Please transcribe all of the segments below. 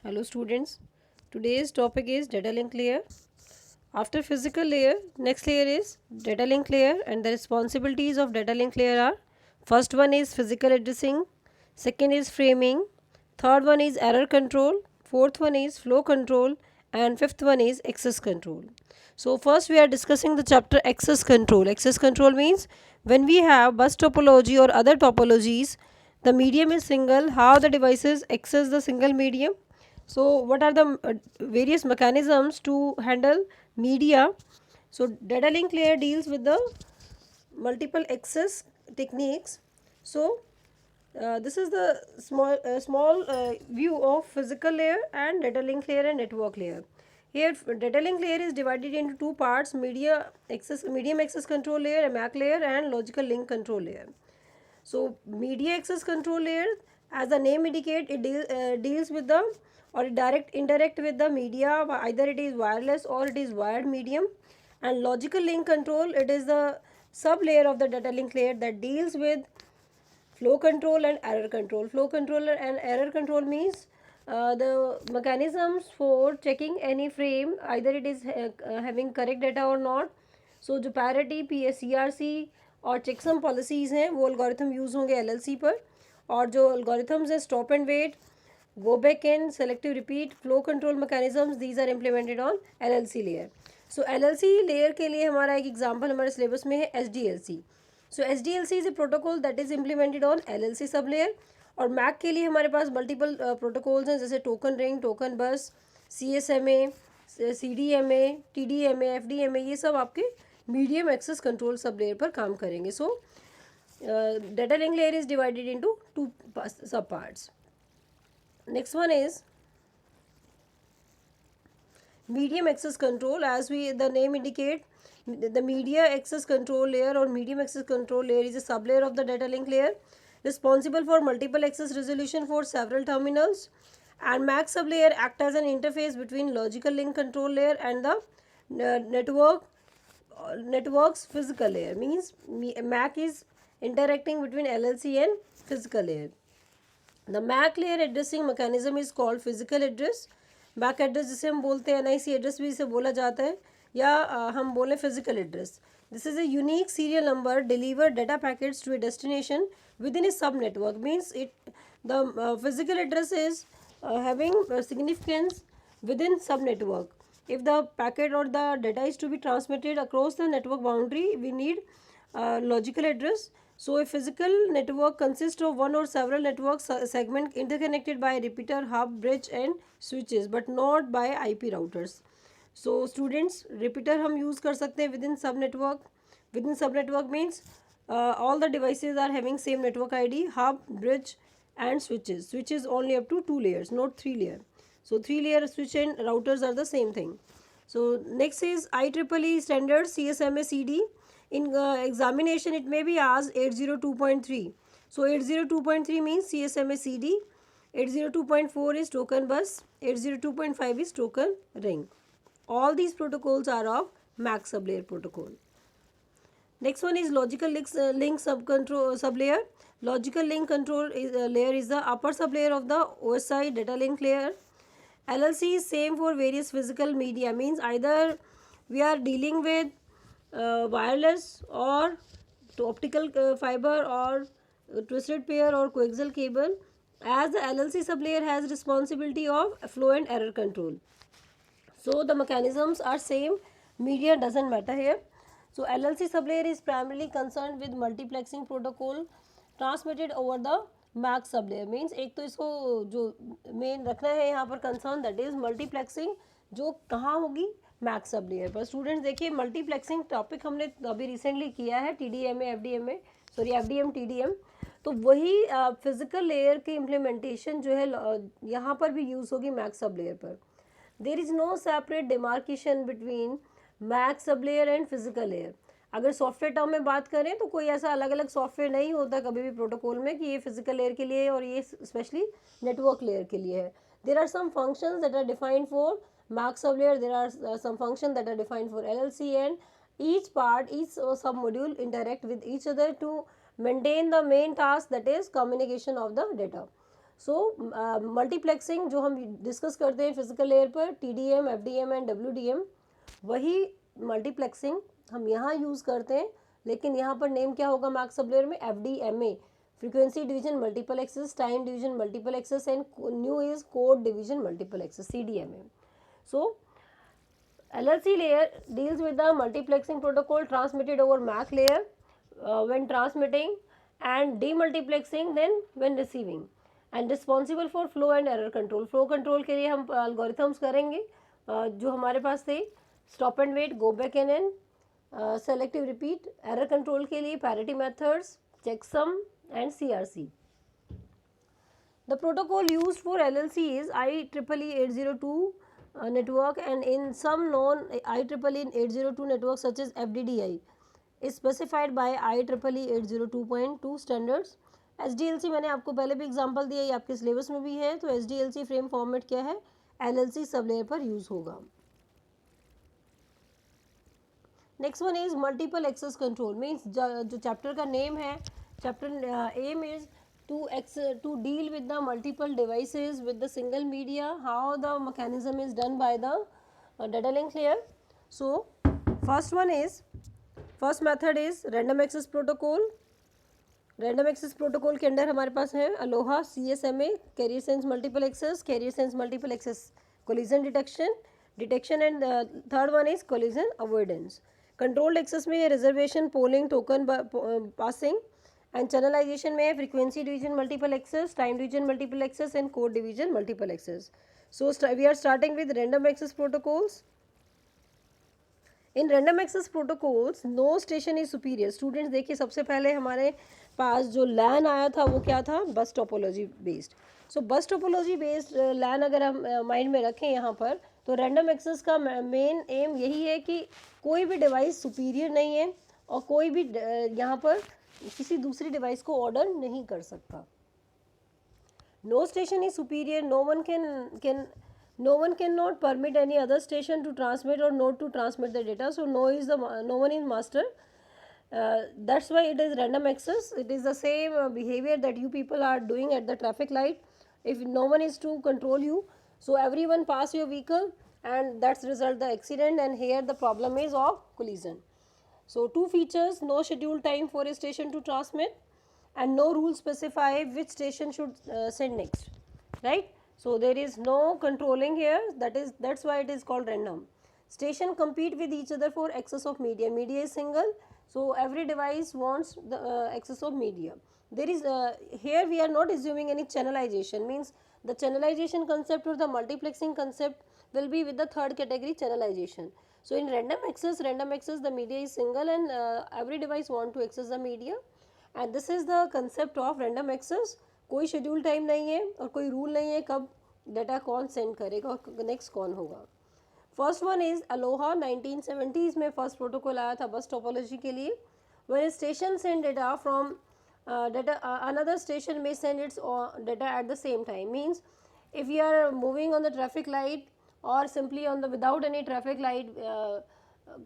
Hello students. Today's topic is data link layer. After physical layer, next layer is data link layer, and the responsibilities of data link layer are: first one is physical addressing, second is framing, third one is error control, fourth one is flow control, and fifth one is access control. So first we are discussing the chapter access control. Access control means when we have bus topology or other topologies, the medium is single, how the devices access the single medium. So what are the various mechanisms to handle media? So data link layer deals with the multiple access techniques. So this is the small view of physical layer and data link layer and network layer. Here data link layer is divided into two parts: medium access control layer, a MAC layer, and logical link control layer. So media access control layer, as the name indicate, it deals with the or direct indirect with the media, either it is wireless or it is wired medium. And logical link control, it is the sub layer of the data link layer that deals with flow control and error control. Flow control and error control means the mechanisms for checking any frame, either it is having correct data or not. So जो parity PSCRC और checksum policies हैं वो algorithm use होंगे LLC पर, और जो algorithms हैं stop and wait, go back and selective repeat, flow control mechanisms, these are implemented on LLC layer. So LLC layer के लिए हमारा एक example हमारे syllabus में है SDLC. So SDLC is a protocol that is implemented on LLC sublayer. और MAC के लिए हमारे पास मल्टीपल प्रोटोकॉल्स हैं, जैसे token ring, token bus, CSMA, CDMA, TDMA, FDMA, ये सब आपके medium access control sub layer पर काम करेंगे. So data link layer is divided into two sub parts. Next one is medium access control. As the name indicate, the media access control layer or medium access control layer is a sublayer of the data link layer, responsible for multiple access resolution for several terminals. And MAC sublayer act as an interface between logical link control layer and the network's physical layer. Means MAC is interacting between LLC and physical layer. The MAC layer addressing mechanism is called physical address. MAC address जिसे हम बोलते हैं, NIC address भी इसे बोला जाता है, या हम बोले physical address. This is a unique serial number deliver data packets to a destination within a sub network. Means it the physical address is having significance within sub network. If the packet or the data is to be transmitted across the network boundary, we need logical address. So a physical network consists of one or several network segment interconnected by repeater, hub, bridge and switches, but not by IP routers. So students, repeater हम use कर सकते हैं within sub network. Within sub network means all the devices are having same network ID, hub, bridge and switches. Switches only up to 2 layers, not 3 layer. So 3 layer switch and routers are the same thing. So next is IEEE standard CSMA CD. In examination it may be asked 802.3. So 802.3 means CSMA CD. 802.4 is token bus. 802.5 is token ring. All these protocols are of MAC sublayer protocol. Next one is logical link sublayer. Logical link control layer is the upper sublayer of the OSI data link layer. LLC is same for various physical media. Means either we are dealing with wireless or optical fiber or twisted pair or coaxial cable. As the LLC sublayer has responsibility of flow and error control. So the mechanisms are same. Media doesn't matter here. So LLC sublayer is primarily concerned with multiplexing protocol transmitted over the MAC sublayer. Means एक तो इसको जो main रखना है यहाँ पर concern, that is multiplexing, जो कहाँ होगी मैक सब लेयर पर. स्टूडेंट्स देखिए, मल्टीप्लेक्सिंग टॉपिक हमने अभी रिसेंटली किया है, TDMA FDMA, sorry FDM TDM. तो वही फिजिकल लेयर की इम्प्लीमेंटेशन जो है यहाँ पर भी यूज़ होगी मैक सब लेयर पर. There is no separate demarcation between MAC sub layer and physical layer. अगर सॉफ्टवेयर टर्म में बात करें तो कोई ऐसा अलग अलग सॉफ्टवेयर नहीं होता कभी भी प्रोटोकॉल में कि ये फिजिकल लेयर के लिए है और ये स्पेशली नेटवर्क लेयर के लिए है. There are some functions that are defined for MAC sublayer, there are some functions that are defined for LLC, and each part, each sub module interact with each other to maintain the main task, that is communication of the data. So multiplexing जो हम discuss करते हैं physical layer पर, TDM, FDM and WDM, वही multiplexing हम यहाँ use करते हैं, लेकिन यहाँ पर नेम क्या होगा मैक सब लेयर में, FDMA, frequency division multiple access, time division multiple access and new is code division multiple access, CDMA. So LLC layer deals with the multiplexing protocol transmitted over MAC layer when transmitting, and demultiplexing then when receiving, and responsible for flow and error control. Flow control के लिए हम algorithms करेंगे जो हमारे पास थे, stop and wait, go back and end, selective repeat. Error control के लिए parity methods, checksum and CRC. The protocol used for LLC is IEEE 802 network, and in some known IEEE 802 networks such as FDDI is specified by IEEE 802.2 standards. SDLC मैंने आपको पहले भी example दिया, ये आपके syllabus में भी है. तो SDLC फ्रेम फॉर्मेट क्या है, LLC सब लेयर पर यूज होगा. Next one is multiple access control. Means जो चैप्टर का नेम है, chapter M is to deal with the multiple devices with the single media. How the mechanism is done by the data link layer. So first method is random access protocol. random access protocol के अंदर हमारे पास है Aloha, CSMA, carrier sense multiple access, collision detection and third one is collision avoidance. Controlled access में है reservation, polling, token passing, and channelization में है frequency division multiple access, time division multiple access and code division multiple access. So we are starting with random access protocols. In random access protocols no station is superior. Students देखिए सबसे पहले हमारे पास जो LAN आया था वो क्या था, बस टोपोलॉजी बेस्ड. सो बस टोपोलॉजी बेस्ड LAN अगर हम माइंड में रखें यहाँ पर, तो रैंडम एक्सेस का मेन एम यही है कि कोई भी डिवाइस सुपीरियर नहीं है और कोई भी यहाँ पर किसी दूसरी डिवाइस को ऑर्डर नहीं कर सकता. No station is superior, no one cannot permit any other station to transmit or not to transmit the data. So no one is master. That's why it is random access. It is the same behavior that you people are doing at the traffic light. If no one is to control you, so everyone pass your vehicle and that's result the accident, and here the problem is of collision. So two features: no schedule time for a station to transmit and no rule specify which station should send next, right? So there is no controlling here, that's why it is called random. Station compete with each other for access of media. Media is single, so every device wants the access of media. There is here we are not assuming any channelization, means the channelization concept or the multiplexing concept will be with the third category, channelization. So in random access the media is single and every device want to access the media, and this is the concept of random access. कोई schedule time नहीं है और कोई rule नहीं है कब data कौन send करेगा और नेक्स्ट कौन होगा. First one is Aloha. 1970s में फर्स्ट प्रोटोकॉल आया था बस टोपोलॉजी के लिए. When station send data from data another station may send its data at the same time. Means if you are moving on the traffic light or simply on the without any traffic light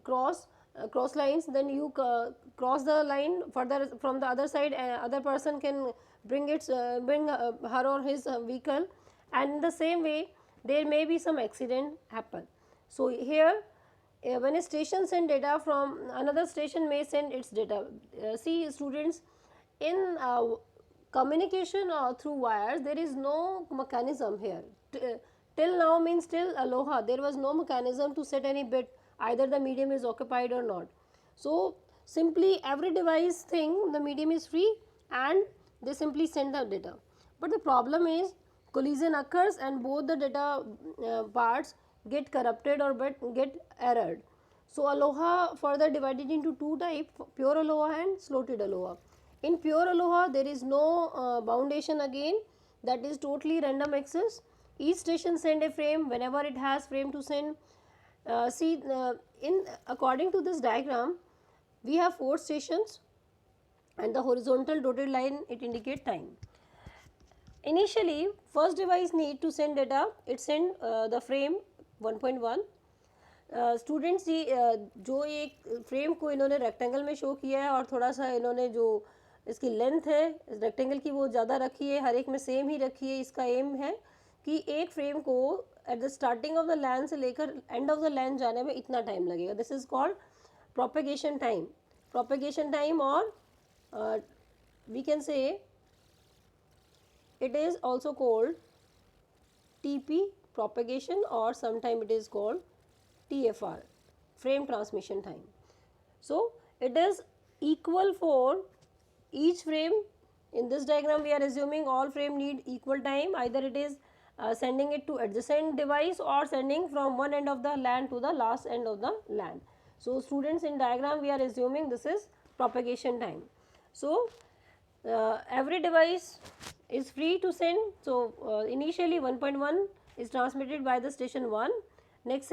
cross lines, then you cross the line further from the other side, other person can bring her or his vehicle, and in the same way there may be some accident happen. So here when a station send data from another station may send its data. See students, in communication through wires there is no mechanism here. Till now, means till Aloha there was no mechanism to set any bit, either the medium is occupied or not. So simply every device think the medium is free and they simply send the data. But the problem is collision occurs and both the data parts get corrupted or get errored. So Aloha further divided into two types, pure Aloha and slotted Aloha. In pure Aloha there is no boundation again, that is totally random access. Each station send a frame whenever it has frame to send. In according to this diagram we have 4 stations and the horizontal dotted line it indicate time. Initially first device need to send data, it send the frame 1.1. Students जो एक frame को इन्होंने rectangle में show किया है और थोड़ा सा इन्होंने जो इसकी लेंथ है रेक्टेंगल की वो ज़्यादा रखी है, हर एक में सेम ही रखी है। इसका एम है कि एक फ्रेम को at the starting of the line से लेकर एंड ऑफ द लाइन जाने में इतना टाइम लगेगा। This is called propagation time. Propagation time, और we can say it is also called TP propagation, or sometime it is called TFR, frame transmission time. So it is equal for each frame. In this diagram we are assuming all frame need equal time, either it is sending it to adjacent device or sending from one end of the LAN to the last end of the LAN. So students, in diagram we are assuming this is propagation time. So every device is free to send. So initially 1.1 is transmitted by the station 1. Next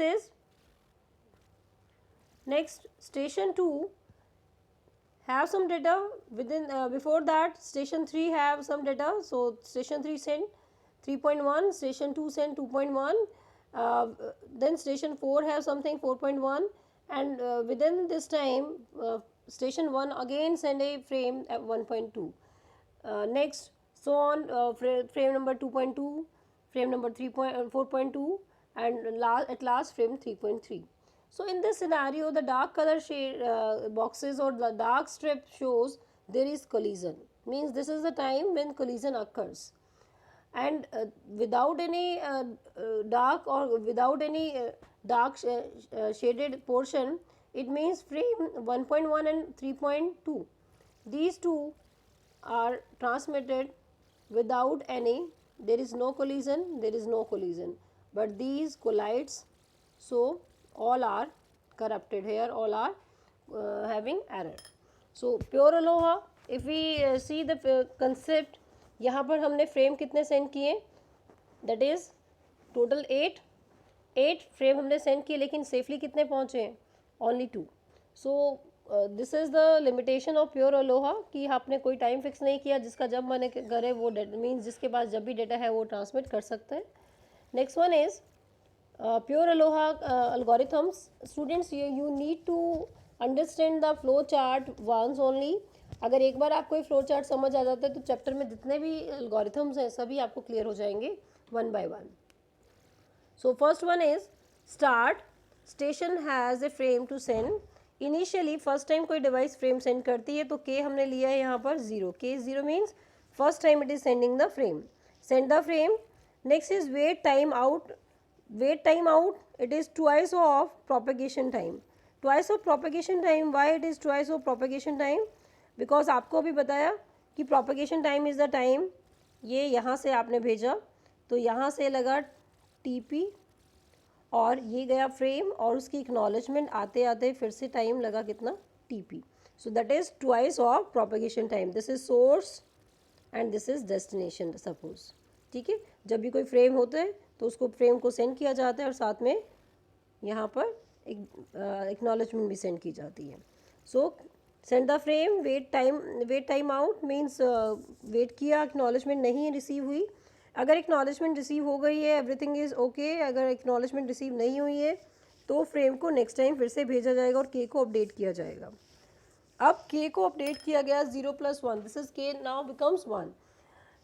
station 2 have some data within, before that station 3 have some data. So station 3 send 3.1, station 2 send 2.1, then station 4 have something 4.1, and within this time station 1 again send a frame at 1.2. Next, so on, frame number 2.2, frame number 4.2, and at last frame 3.3. So in this scenario, the dark color shade boxes or the dark strip shows there is collision, means this is the time when collision occurs. And without any dark, or without any dark shaded portion, it means frame 1.1 and 3.2, these two are transmitted without any, there is no collision, but these collides, so all are corrupted here, all are having error. So pure aloha, if we see the concept, यहाँ पर हमने frame कितने send किए, that is total 8 frame हमने send किए, लेकिन safely कितने पहुँचे हैं, only 2. So this is the limitation of pure Aloha कि आपने कोई टाइम फिक्स नहीं किया, जिसका जब मन करे वो मीन्स जिसके पास जब भी डेटा है वो ट्रांसमिट कर सकते हैं. Next one is pure Aloha algorithms. Students, you need to understand the flow chart once only. अगर एक बार आपको ये फ्लो चार्ट समझ आ जाता है तो चैप्टर में जितने भी एल्गोरिथम्स हैं सभी आपको क्लियर हो जाएंगे one by one. So first one is start. Station has a frame to send. Initially first time कोई डिवाइस फ्रेम सेंड करती है तो के हमने लिया है यहाँ पर 0. K 0 means first time it is sending the frame. Send the frame. Next is wait time out. Wait time out, it is twice of propagation time. Twice of propagation time. Why it is twice of propagation time? Because आपको अभी बताया कि propagation time is the time, ये यहाँ से आपने भेजा तो यहाँ से लगा TP और ये गया फ्रेम और उसकी acknowledgement आते आते फिर से टाइम लगा कितना, TP. So that is twice of propagation time. This is source and this is destination suppose. ठीक है, जब भी कोई फ्रेम होता है तो उसको फ्रेम को सेंड किया जाता है और साथ में यहाँ पर एक एक्नॉलेजमेंट भी सेंड की जाती है. So send the frame. Wait time out means wait किया, एक्नॉलेजमेंट नहीं रिसीव हुई. अगर एक्नॉलेजमेंट रिसीव हो गई है एवरीथिंग इज़ ओके. अगर एक्नॉलेजमेंट रिसीव नहीं हुई है तो फ्रेम को नेक्स्ट टाइम फिर से भेजा जाएगा और के को अपडेट किया जाएगा. अब के को अपडेट किया गया 0 + 1, दिस इज के नाउ बिकम्स 1.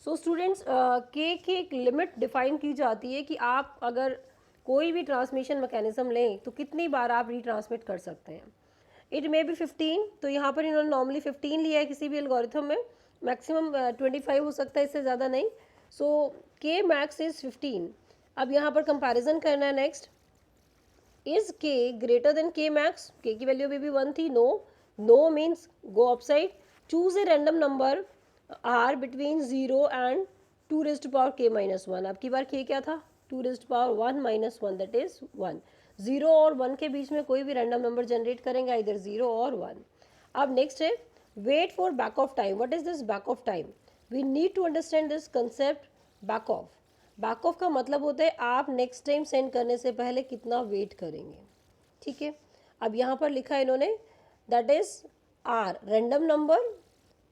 सो स्टूडेंट्स, के की एक लिमिट डिफाइन की जाती है कि आप अगर कोई भी ट्रांसमिशन मैकेनिज्म लें तो कितनी बार आप रीट्रांसमिट कर सकते हैं. It may be 15. तो यहाँ पर इन्होंने नॉर्मली 15 लिया है किसी भी एल्गोरिथम में. मैक्सिमम 25 हो सकता है, इससे ज़्यादा नहीं. सो के मैक्स इज़ 15. अब यहाँ पर कंपैरिजन करना है. Next is K greater than K max. K की वैल्यू भी 1 थी. No means go upside. Choose a random number R between 0 and 2 k - 1. अब की बार के क्या था, 2 ⁻1 - 1, दैट इज 1. 0 और 1 के बीच में कोई भी रैंडम नंबर जनरेट करेंगे, इधर 0 और 1. अब नेक्स्ट है wait for back off time. What is this back off time? We need to understand this concept back off. Back off का मतलब होता है आप नेक्स्ट टाइम सेंड करने से पहले कितना वेट करेंगे. ठीक है, अब यहाँ पर लिखा है इन्होंने, that is R random number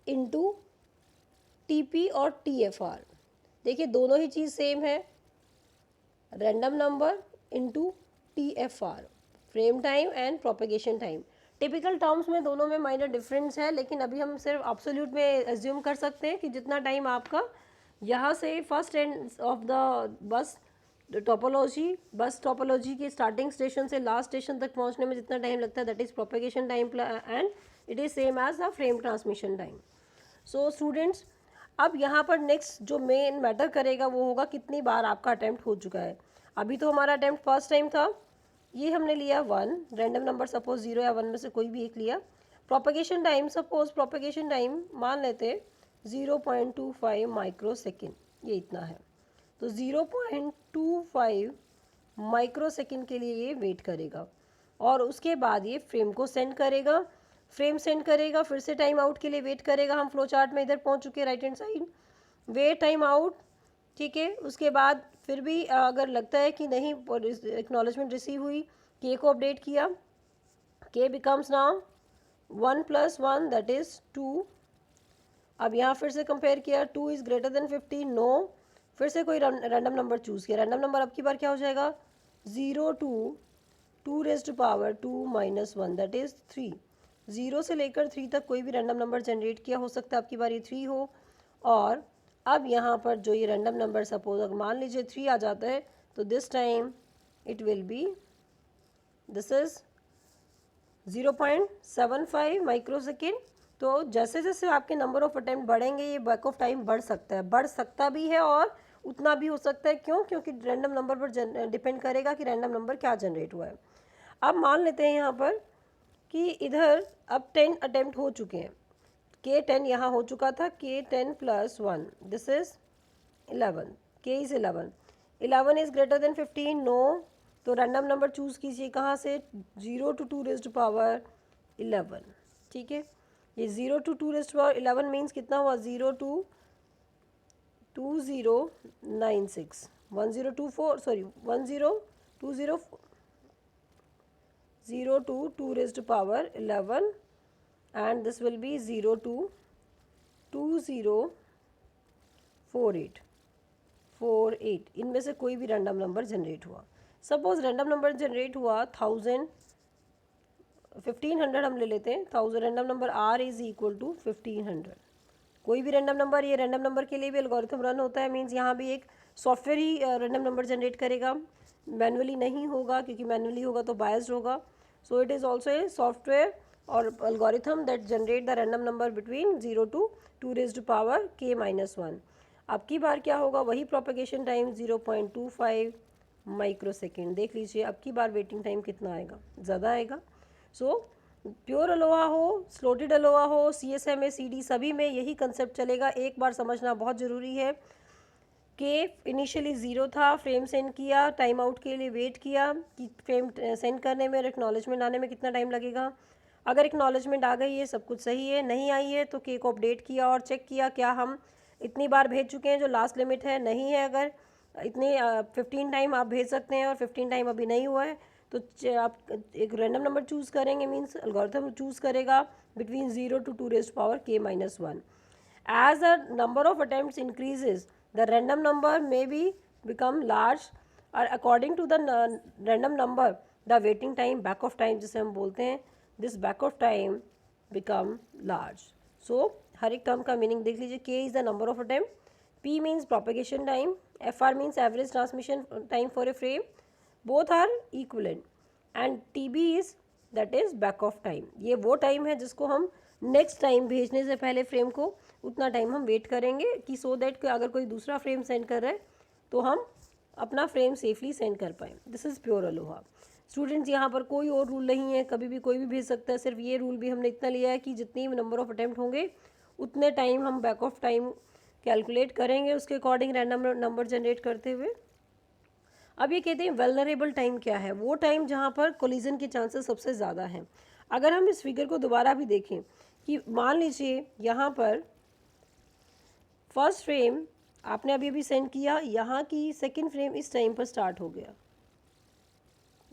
into TP और TFR. देखिए दोनों ही चीज़ सेम है, random number into TFR, frame time and propagation time. Typical terms में दोनों में माइनर डिफरेंस है, लेकिन अभी हम सिर्फ एब्सोल्यूट में एज्यूम कर सकते हैं कि जितना टाइम आपका यहाँ से first end of the bus topology के स्टार्टिंग स्टेशन से लास्ट स्टेशन तक पहुँचने में जितना टाइम लगता है, that is propagation time and it is same as the frame transmission time. So students, अब यहाँ पर नेक्स्ट जो मेन मैटर करेगा वो होगा कितनी बार आपका अटैम्प्ट हो चुका है. अभी तो हमारा अटैम्प्ट फर्स्ट टाइम था, ये हमने लिया 1, रैंडम नंबर सपोज 0 या 1 में से कोई भी एक लिया. Propagation time, suppose propagation time मान लेते 0.25 माइक्रो सेकेंड, ये इतना है. तो 0.25 माइक्रो सेकेंड के लिए ये वेट करेगा और उसके बाद ये फ्रेम को सेंड करेगा. फ्रेम सेंड करेगा, फिर से टाइम आउट के लिए वेट करेगा. हम फ्लो चार्ट में इधर पहुंच चुके right hand side, wait time out, ठीक है. उसके बाद फिर भी अगर लगता है कि नहीं एक्नॉलेजमेंट रिसीव हुई, के को अपडेट किया, के बिकम्स नाउ 1 + 1 दैट इज़ 2. अब यहाँ फिर से कंपेयर किया, 2 इज़ ग्रेटर देन 50, नो. फिर से कोई रैंडम नंबर चूज़ किया. रैंडम नंबर अब की बार क्या हो जाएगा, 0 to 2 raised to power 2 - 1 that is 3. 0 से लेकर 3 तक कोई भी रैंडम नंबर जनरेट किया हो सकता है, आपकी बार ये 3 हो. और अब यहाँ पर जो ये रैंडम नंबर सपोज अगर मान लीजिए 3 आ जाता है, तो this time it will be, this is 0.75 micro second. तो जैसे जैसे आपके नंबर ऑफ अटैम्प्ट बढ़ेंगे ये बैक ऑफ टाइम बढ़ सकता भी है और उतना भी हो सकता है. क्यों? क्योंकि रैंडम नंबर पर डिपेंड करेगा कि रैंडम नंबर क्या जनरेट हुआ है. अब मान लेते हैं यहाँ पर कि इधर अब 10 अटैम्प्ट हो चुके हैं. K10 यहाँ हो चुका था, K10 + 1 this is 11, K is 11. 11 is greater than 15, no. तो रैंडम नंबर चूज़ कीजिए कहाँ से, 0 to 2 raised to power 11, ठीक है. ये 0 to 2 raised to power 11 means कितना हुआ, 0 to 2096 1024 sorry 1020 0 to 2 raised to power 11 and this will be 0 to 2048. इनमें से कोई भी रैंडम नंबर जनरेट हुआ. सपोज रैंडम नंबर जनरेट हुआ 1500 हम ले लेते हैं. 1000 random number R is equal to 1500. कोई भी रैंडम नंबर, ये रैंडम नंबर के लिए भी एल्गोरिथम रन होता है, मीन्स यहाँ भी एक सॉफ्टवेयर ही रैंडम नंबर जनरेट करेगा, मैनुअली नहीं होगा, क्योंकि मैनुअली होगा तो बायस्ड होगा. So it is also a software और algorithm that generate the random number between 0 to 2 raised to power k - 1. अब की बार क्या होगा, वही प्रोपेगेशन टाइम 0.25 माइक्रो सेकेंड. देख लीजिए अब की बार वेटिंग टाइम कितना आएगा, ज़्यादा आएगा. सो प्योर अलोहा हो, स्लोटेड अलोहा हो, CSMA CD सभी में यही कंसेप्ट चलेगा. एक बार समझना बहुत ज़रूरी है कि इनिशियली 0 था, फ्रेम सेंड किया, टाइम आउट के लिए वेट किया कि फ्रेम सेंड करने में और एक्नॉलेजमेंट आने में कितना टाइम लगेगा. अगर एक्नॉलेजमेंट आ गई है, सब कुछ सही है, नहीं आई है तो के को अपडेट किया और चेक किया क्या हम इतनी बार भेज चुके हैं जो लास्ट लिमिट है, नहीं है. अगर इतने 15 टाइम आप भेज सकते हैं और 15 टाइम अभी नहीं हुआ है तो आप एक रैंडम नंबर चूज़ करेंगे, मीन्स एल्गोरिथम चूज़ करेगा between 0 to 2 raised power k - 1. As the number of attempts increases, the random number may be become large और according to the random number the waiting time, back of time जिसे हम बोलते हैं, this back of time become large. So हर एक term का meaning देख लीजिए. K is the number of attempt, P means propagation time, FR means average transmission time for a frame, both are equivalent, and TB is that is back of time. ये वो time है जिसको हम next time भेजने से पहले frame को उतना टाइम हम वेट करेंगे कि सो दैट कि अगर कोई दूसरा फ्रेम सेंड कर रहा है तो हम अपना फ्रेम सेफली सेंड कर पाएँ. This is pure Aloha. Students यहाँ पर कोई और रूल नहीं है, कभी भी कोई भी भेज सकता है. सिर्फ ये रूल भी हमने इतना लिया है कि जितनी नंबर ऑफ अटैम्प्ट होंगे उतने टाइम हम बैक ऑफ टाइम कैलकुलेट करेंगे उसके अकॉर्डिंग रैंडम नंबर जनरेट करते हुए. अब ये कहते हैं वल्नरेबल टाइम क्या है, वो टाइम जहाँ पर कोलिजन के चांसेस सबसे ज़्यादा हैं. अगर हम इस फिगर को दोबारा भी देखें कि मान लीजिए यहाँ पर फर्स्ट फ्रेम आपने अभी अभी सेंड किया, यहाँ की सेकंड फ्रेम इस टाइम पर स्टार्ट हो गया,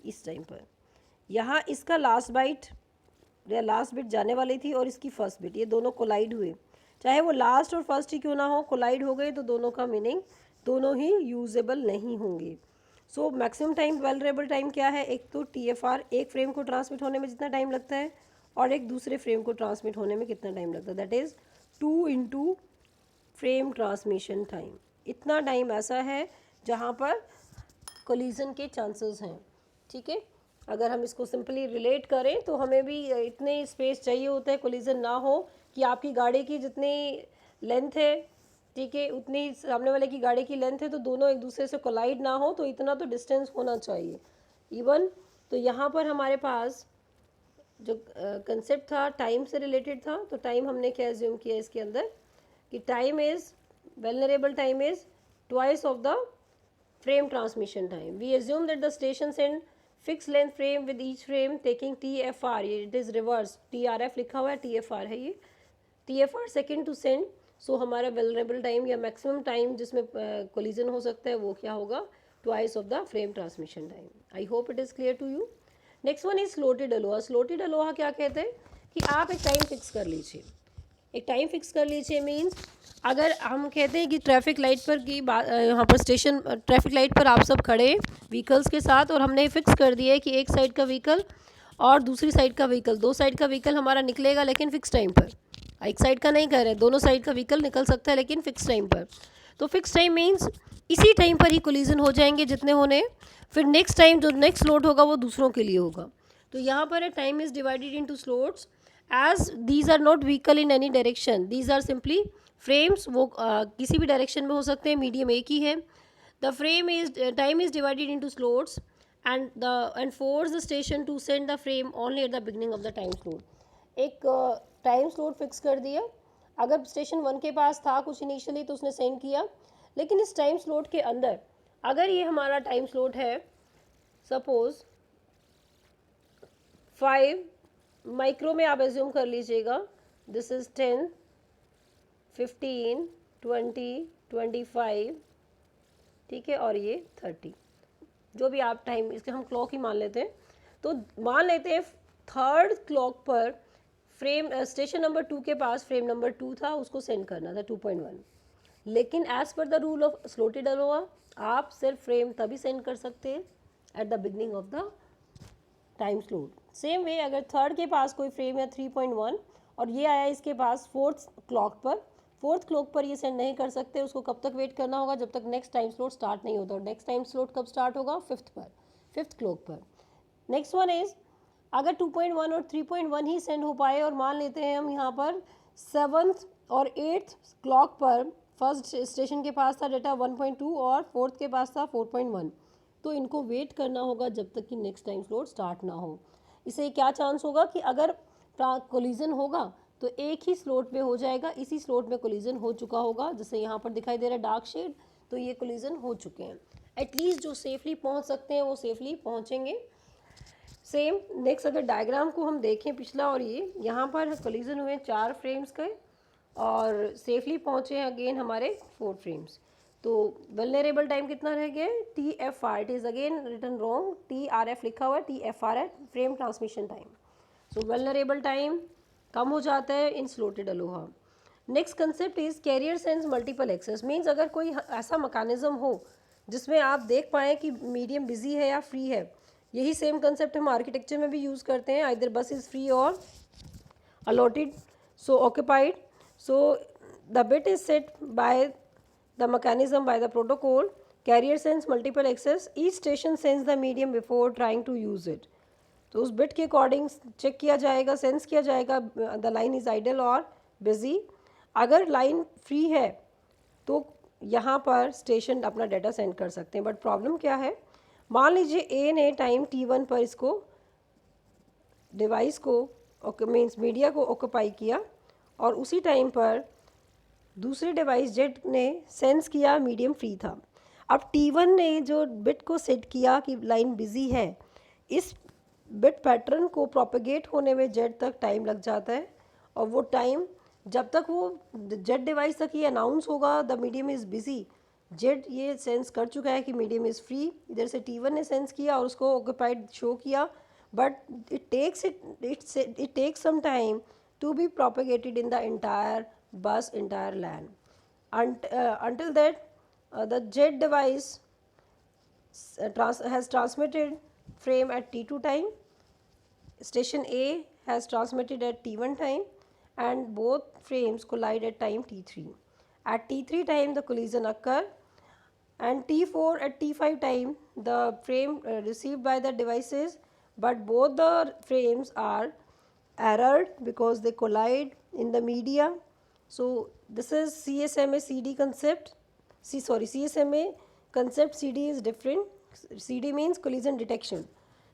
इस टाइम पर यहाँ इसका लास्ट बाइट या लास्ट बिट जाने वाली थी और इसकी फर्स्ट बिट, ये दोनों कोलाइड हुए. चाहे वो लास्ट और फर्स्ट ही क्यों ना हो, कोलाइड हो गए तो दोनों का मीनिंग दोनों ही यूजेबल नहीं होंगे. So maximum time vulnerable time क्या है, एक तो TFR एक फ्रेम को ट्रांसमिट होने में जितना टाइम लगता है और एक दूसरे फ्रेम को ट्रांसमिट होने में कितना टाइम लगता है, that is 2 into frame transmission time. इतना टाइम ऐसा है जहाँ पर कोलिजन के चांसेस हैं, ठीक है। अगर हम इसको सिंपली रिलेट करें तो हमें भी इतने स्पेस चाहिए होता है कोलिजन ना हो कि आपकी गाड़ी की जितनी लेंथ है, ठीक है, उतनी सामने वाले की गाड़ी की लेंथ है, तो दोनों एक दूसरे से कोलाइड ना हो, तो इतना तो डिस्टेंस होना चाहिए इवन। तो यहाँ पर हमारे पास जो कंसेप्ट था टाइम से रिलेटेड था, तो टाइम हमने क्या एज्यूम किया इसके अंदर कि time is vulnerable time is twice of the frame transmission time. We assume that the station send fixed length frame with each frame taking TFR, it is reverse, TRF लिखा हुआ है, TFR है ये, TFR second to send. So हमारा vulnerable time या maximum time जिसमें collision हो सकता है वो क्या होगा, twice of the frame transmission time. I hope it is clear to you. Next one is slotted aloha. Slotted aloha क्या कहते हैं कि आप एक टाइम फिक्स कर लीजिए, एक टाइम फिक्स कर लीजिए मीन्स अगर हम कहते हैं कि ट्रैफिक लाइट पर की बात, यहाँ पर स्टेशन ट्रैफिक लाइट पर आप सब खड़े व्हीकल्स के साथ, और हमने फिक्स कर दिया है कि एक साइड का व्हीकल और दूसरी साइड का व्हीकल, दो साइड का व्हीकल हमारा निकलेगा लेकिन फिक्स टाइम पर, एक साइड का नहीं कर रहे, दोनों साइड का व्हीकल निकल सकता है लेकिन फिक्स टाइम पर। तो फिक्स टाइम मीन्स इसी टाइम पर ही कोलिजन हो जाएंगे जितने होने, फिर नेक्स्ट टाइम जो नेक्स्ट स्लॉट होगा वो दूसरों के लिए होगा। तो यहाँ पर time is divided into slots as these are not vehicle in any direction, these are simply frames, वो किसी भी डायरेक्शन में हो सकते हैं, मीडियम एक ही है। the frame is time is divided into slots and force the station to send the frame only at the beginning of the time slot. एक टाइम स्लॉट फिक्स कर दिया, अगर स्टेशन 1 के पास था कुछ इनिशियली तो उसने सेंड किया, लेकिन इस टाइम स्लॉट के अंदर अगर ये हमारा टाइम स्लॉट है सपोज 5 माइक्रो में, आप एज्यूम कर लीजिएगा, दिस इज़ 10, 15, 20, 25, ठीक है, और ये 30, जो भी आप टाइम इसके हम क्लॉक ही मान लेते हैं। तो मान लेते हैं थर्ड क्लॉक पर फ्रेम स्टेशन नंबर 2 के पास फ्रेम नंबर 2 था, उसको सेंड करना था 2.1, लेकिन as per the rule of slotted ALOHA आप सिर्फ फ्रेम तभी सेंड कर सकते हैं at the beginning of the time slot. Same way अगर थर्ड के पास कोई फ्रेम है 3.1 और ये आया इसके पास फोर्थ क्लॉक पर ये सेंड नहीं कर सकते, उसको कब तक वेट करना होगा, जब तक नेक्स्ट टाइम स्लॉट स्टार्ट नहीं होता। और नेक्स्ट टाइम स्लॉट कब स्टार्ट होगा, फिफ्थ क्लॉक पर। नेक्स्ट वन इज अगर 2.1 और 3.1 ही सेंड हो पाए, और मान लेते हैं हम यहाँ पर 7th और 8th क्लॉक पर फर्स्ट स्टेशन के पास था डेटा 1.2 और फोर्थ के पास था 4.1, तो इनको वेट करना होगा जब तक कि नेक्स्ट टाइम स्लॉट स्टार्ट ना हो। इससे क्या चांस होगा कि अगर कोलिजन होगा तो एक ही स्लॉट में हो जाएगा, इसी स्लॉट में कोलिजन हो चुका होगा, जैसे यहाँ पर दिखाई दे रहा है डार्क शेड, तो ये कोलिजन हो चुके हैं। एटलीस्ट जो सेफली पहुँच सकते हैं वो सेफली पहुँचेंगे। सेम नेक्स्ट अगर डायग्राम को हम देखें पिछला और ये, यहाँ पर कोलिजन हुए 4 फ्रेम्स के और सेफली पहुँचे हैं अगेन हमारे 4 फ्रेम्स। तो वल्नरेबल टाइम कितना रह गया है, TFR, it is again written wrong, TRF लिखा हुआ है, TFR है frame transmission time. So vulnerable time कम हो जाता है in slotted ALOHA. Next concept is carrier sense multiple access, means अगर कोई ऐसा मैकेनिज्म हो जिसमें आप देख पाएँ कि मीडियम बिजी है या फ्री है, यही सेम कंसेप्ट हम आर्किटेक्चर में भी यूज़ करते हैं, आइदर बस इज़ फ्री और allotted, so occupied. So the bit is set by the mechanism by the protocol. Carrier sends multiple access, each station sends the medium before trying to use it. तो उस bit के according check किया जाएगा, sense किया जाएगा the line is idol और busy. अगर line free है तो यहाँ पर स्टेशन अपना डाटा सेंड कर सकते हैं, बट प्रॉब्लम क्या है, मान लीजिए ए ने टाइम T1 पर इसको डिवाइस को मीन्स मीडिया को ऑक्यूपाई किया, और उसी टाइम पर दूसरे डिवाइस जेड ने सेंस किया मीडियम फ्री था। अब T1 ने जो बिट को सेट किया कि लाइन बिजी है, इस बिट पैटर्न को प्रोपेगेट होने में जेड तक टाइम लग जाता है, और वो टाइम जब तक वो जेड डिवाइस तक ये अनाउंस होगा the medium is busy, Z ये सेंस कर चुका है कि मीडियम इज़ फ्री, इधर से T1 ने सेंस किया और उसको ऑक्यूपाइड शो किया, but it takes some time to be propagated in the entire bus, entire LAN. Until that the JET device has transmitted frame at T2 time, station A has transmitted at t1 time and both frames collide at time t3. At t3 time the collision occur, and t4 at t5 time the frame received by the devices, but both the frames are errored because they collide in the media. So this is CSMA CD concept. CSMA concept, CD is different. CD means collision detection.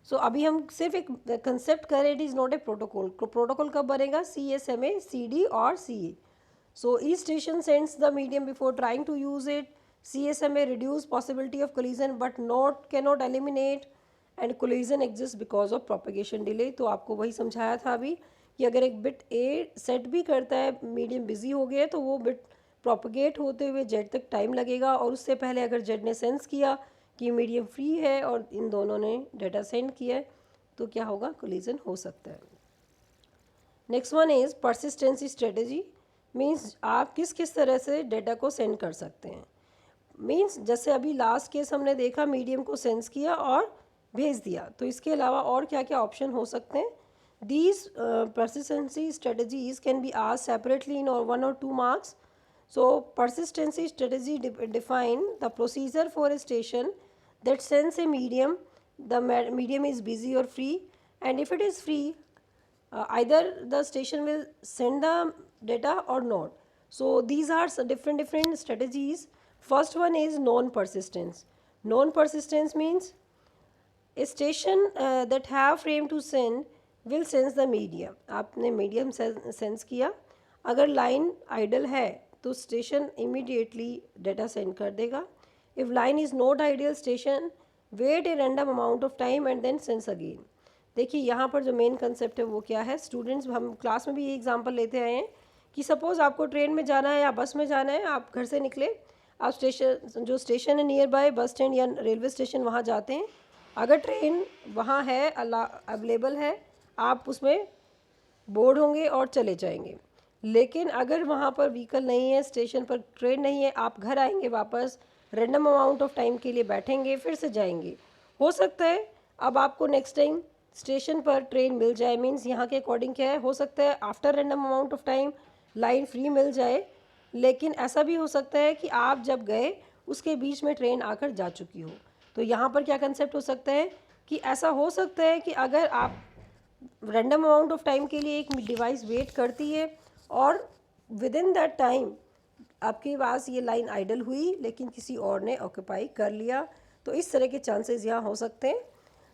So अभी हम सिर्फ एक concept कर रहे, it is not a protocol. Protocol कब बनेगा? CSMA, CD और CA. So each station sends the medium before trying to use it. CSMA reduce possibility of collision but cannot eliminate, and collision exists because of propagation delay. तो आपको वही समझाया था अभी कि अगर एक बिट A सेट भी करता है, मीडियम बिजी हो गया तो वो बिट प्रोपगेट होते हुए जेड तक टाइम लगेगा, और उससे पहले अगर जेड ने सेंस किया कि मीडियम फ्री है और इन दोनों ने डाटा सेंड किया है तो क्या होगा? कोलिजन हो सकता है. Next one is persistency strategy. Means आप किस किस तरह से डेटा को सेंड कर सकते हैं. मीन्स जैसे अभी लास्ट केस हमने देखा, मीडियम को सेंस किया और भेज दिया, तो इसके अलावा और क्या क्या ऑप्शन हो सकते हैं? These persistency strategies can be asked separately in और 1 or 2 marks. So persistency strategy define the procedure for a station that sends a medium. The medium is busy or free, and if it is free, either the station will send the data or not. So these are different strategies. First one is non-persistence. Non-persistence means a station that have frame to send will sense the medium. आपने medium sense किया, अगर line idle है तो station immediately data send कर देगा. If line is not ideal, station wait a random amount of time and then sense again. देखिए यहाँ पर जो मेन कंसेप्ट है वो क्या है? स्टूडेंट्स, हम क्लास में भी ये एग्जांपल लेते आए हैं कि सपोज़ आपको ट्रेन में जाना है या बस में जाना है, आप घर से निकले, आप स्टेशन है नियर बाय, बस स्टैंड या रेलवे स्टेशन, वहाँ जाते हैं. अगर ट्रेन वहाँ है, अवेलेबल है, आप उसमें बोर्ड होंगे और चले जाएंगे. लेकिन अगर वहाँ पर व्हीकल नहीं है, स्टेशन पर ट्रेन नहीं है, आप घर आएंगे वापस, रैंडम अमाउंट ऑफ टाइम के लिए बैठेंगे, फिर से जाएंगे. हो सकता है अब आपको नेक्स्ट टाइम स्टेशन पर ट्रेन मिल जाए. मीन्स यहाँ के अकॉर्डिंग क्या है, हो सकता है after random amount of time line free मिल जाए. लेकिन ऐसा भी हो सकता है कि आप जब गए उसके बीच में ट्रेन आकर जा चुकी हो. तो यहाँ पर क्या कंसेप्ट हो सकता है कि ऐसा हो सकता है कि अगर आप रैंडम अमाउंट ऑफ टाइम के लिए एक डिवाइस वेट करती है और विद इन दैट टाइम आपके पास ये लाइन आइडल हुई लेकिन किसी और ने ऑक्यूपाई कर लिया, तो इस तरह के चांसेस यहाँ हो सकते हैं.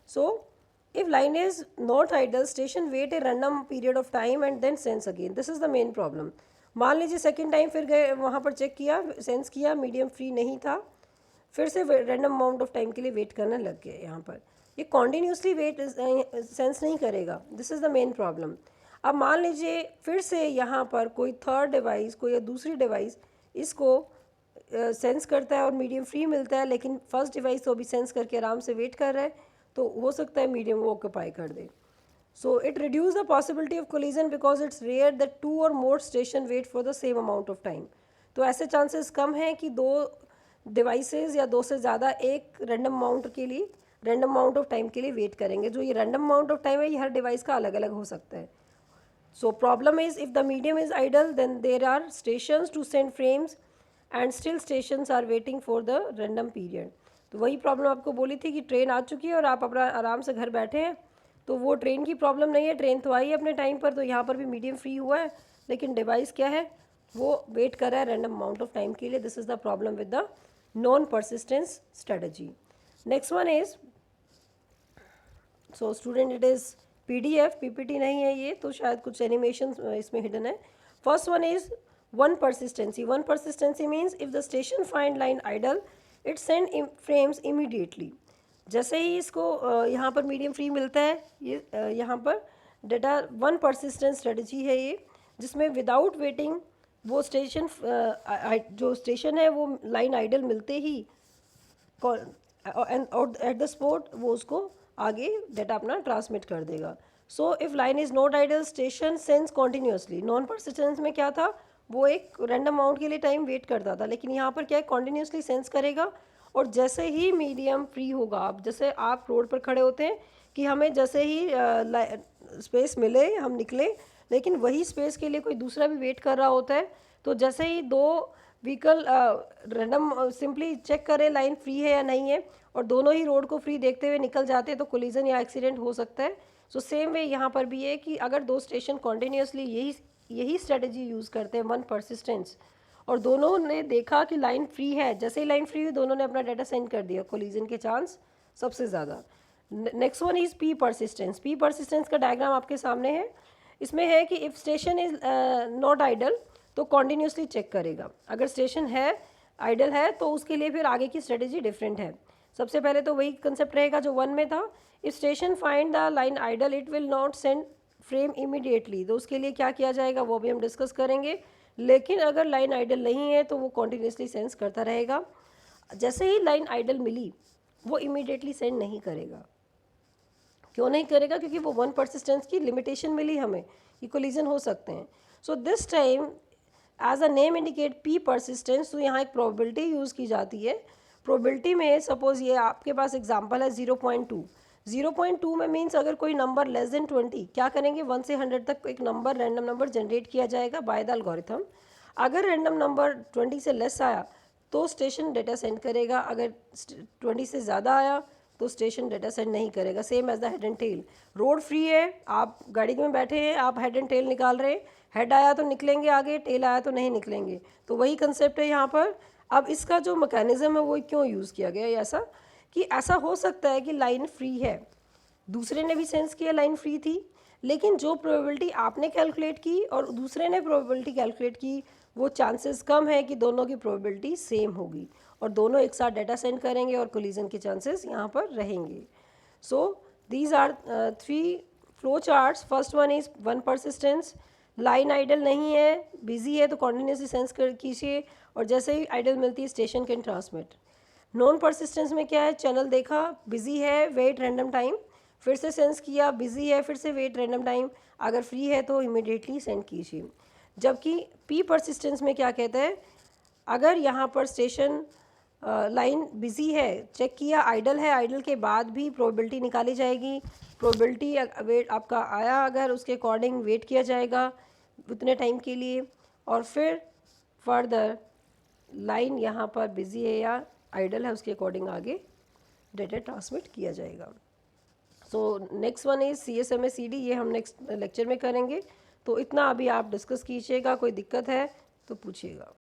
So if line is not idle, station wait a random period of time and then sense again. This is the main problem. मान लीजिए सेकेंड टाइम फिर गए, वहाँ पर चेक किया, सेंस किया, मीडियम फ्री नहीं था, फिर से रैंडम अमाउंट ऑफ टाइम के लिए वेट करने लग गए. यहाँ पर ये कॉन्टीन्यूसली वेट सेंस नहीं करेगा. This is the main problem. अब मान लीजिए फिर से यहाँ पर कोई थर्ड डिवाइस, कोई या दूसरी डिवाइस इसको सेंस करता है और मीडियम फ्री मिलता है, लेकिन फर्स्ट डिवाइस तो अभी सेंस करके आराम से वेट कर रहा है, तो हो सकता है मीडियम वो ऑक्यूपाई कर दे. So it reduce the possibility of collision because it's rare that 2 or more station wait for the same amount of time. तो ऐसे चांसेस कम हैं कि 2 डिवाइसेस या 2 से ज़्यादा एक रैंडम अमाउंट ऑफ टाइम के लिए वेट करेंगे. जो ये रैंडम अमाउंट ऑफ टाइम है ये हर डिवाइस का अलग अलग हो सकता है. So problem is, if the medium is idle, then there are stations to send frames and still stations are waiting for the random period. तो वही प्रॉब्लम आपको बोली थी कि ट्रेन आ चुकी है और आप अपना आराम से घर बैठे हैं, तो वो ट्रेन की प्रॉब्लम नहीं है, ट्रेन तो आई है अपने टाइम पर, तो यहाँ पर भी मीडियम फ्री हुआ है, लेकिन डिवाइस क्या है, वो वेट कर रहा है रैंडम अमाउंट ऑफ टाइम के लिए. This is the problem with the non persistence strategy. Next one is, so student, it is PDF, PPT नहीं है ये, तो शायद कुछ एनिमेशन इसमें हिडन है. First one is one persistency. One persistency means if the station find line idle it send frames immediately. जैसे ही इसको यहाँ पर मीडियम फ्री मिलता है, ये यहाँ पर डेटा वन परसिस्टेंस स्ट्रेटजी है ये, जिसमें विदाउट वेटिंग वो स्टेशन जो स्टेशन है वो लाइन आइडल मिलते ही एट द स्पॉट वो उसको आगे डेटा अपना ट्रांसमिट कर देगा. So if line is not idle, station sense continuously. Non persistence में क्या था, वो एक रैंडम अमाउंट के लिए टाइम वेट करता था, लेकिन यहाँ पर क्या है, कॉन्टीन्यूसली सेंस करेगा. और जैसे ही मीडियम फ्री होगा, आप जैसे आप रोड पर खड़े होते हैं, कि हमें जैसे ही स्पेस मिले हम निकले, लेकिन वही स्पेस के लिए कोई दूसरा भी वेट कर रहा होता है। तो जैसे ही दो व्हीकल रैंडम सिंपली चेक करें लाइन फ्री है या नहीं है, और दोनों ही रोड को फ्री देखते हुए निकल जाते हैं, तो कोलिजन या एक्सीडेंट हो सकता है। सो सेम वे यहाँ पर भी है कि अगर दो स्टेशन कॉन्टिन्यूसली यही स्ट्रेटजी यूज़ करते हैं, वन परसिस्टेंस, और दोनों ने देखा कि लाइन फ्री है, जैसे ही लाइन फ्री हुई दोनों ने अपना डाटा सेंड कर दिया, कोलिजन के चांस सबसे ज़्यादा। Next one is P persistence. P persistence का डायग्राम आपके सामने है। इसमें है कि if station is not idle तो कॉन्टिन्यूसली चेक करेगा, अगर स्टेशन है आइडल है तो उसके लिए फिर आगे की स्ट्रेटेजी डिफरेंट है। सबसे पहले तो वही कंसेप्ट रहेगा जो वन में था, if station find the line idle it will not send frame immediately, तो उसके लिए क्या किया जाएगा वो भी हम डिस्कस करेंगे। लेकिन अगर लाइन आइडल नहीं है तो वो कॉन्टिन्यूसली सेंस करता रहेगा। जैसे ही लाइन आइडल मिली वो इमीडिएटली सेंड नहीं करेगा। क्यों नहीं करेगा? क्योंकि वो वन परसिस्टेंस की लिमिटेशन मिली हमें कि कोलिजन हो सकते हैं। So this time as a name indicate P persistence, तो यहाँ एक प्रोबेबिलिटी यूज़ की जाती है। प्रोबेबिलिटी में सपोज ये आपके पास एग्जांपल है 0.2। 0.2 में मीन्स अगर कोई नंबर लेस देन 20, क्या करेंगे 1 से 100 तक एक नंबर रैंडम नंबर जनरेट किया जाएगा बाय द एल्गोरिथम। अगर रैंडम नंबर 20 से लेस आया तो स्टेशन डेटा सेंड करेगा, अगर 20 से ज़्यादा आया तो स्टेशन डेटा सेंड नहीं करेगा। Same as the head and tail. Road free है, आप गाड़ी में बैठे हैं, आप हेड एंड टेल निकाल रहे हैं, हेड आया तो निकलेंगे आगे, टेल आया तो नहीं निकलेंगे। तो वही कंसेप्ट है यहाँ पर। अब इसका जो मैकेनिज्म है वो क्यों यूज़ किया गया है ऐसा, कि ऐसा हो सकता है कि लाइन फ्री है, दूसरे ने भी सेंस किया लाइन फ्री थी, लेकिन जो प्रोबेबिलिटी आपने कैलकुलेट की और दूसरे ने प्रोबेबिलिटी कैलकुलेट की, वो चांसेस कम है कि दोनों की प्रोबेबिलिटी सेम होगी और दोनों एक साथ डाटा सेंड करेंगे और कोलिजन के चांसेस यहाँ पर रहेंगे। So these are 3 flow charts. First one is one persistence, line idle नहीं है, बिजी है तो कॉन्टिन्यूसली सेंस कर कीजिए, और जैसे ही आइडल मिलती है station can transmit. Non persistence में क्या है, चैनल देखा बिजी है, वेट रैंडम टाइम, फिर से सेंस किया बिजी है, फिर से वेट रैंडम टाइम, अगर फ्री है तो इमीडिएटली सेंड कीजिए। जबकि पी परसिस्टेंस में क्या कहता है, अगर यहाँ पर स्टेशन लाइन बिजी है, चेक किया आइडल है, आइडल के बाद भी प्रोबेबिलिटी निकाली जाएगी, प्रोबेबिलिटी वेट आपका आया अगर उसके अकॉर्डिंग वेट किया जाएगा उतने टाइम के लिए, और फिर फर्दर लाइन यहाँ पर बिजी है या आइडल है उसके अकॉर्डिंग आगे डेटा ट्रांसमिट किया जाएगा। So next one is CSMA-CD, ये हम नेक्स्ट लेक्चर में करेंगे। तो इतना अभी आप डिस्कस कीजिएगा, कोई दिक्कत है तो पूछिएगा।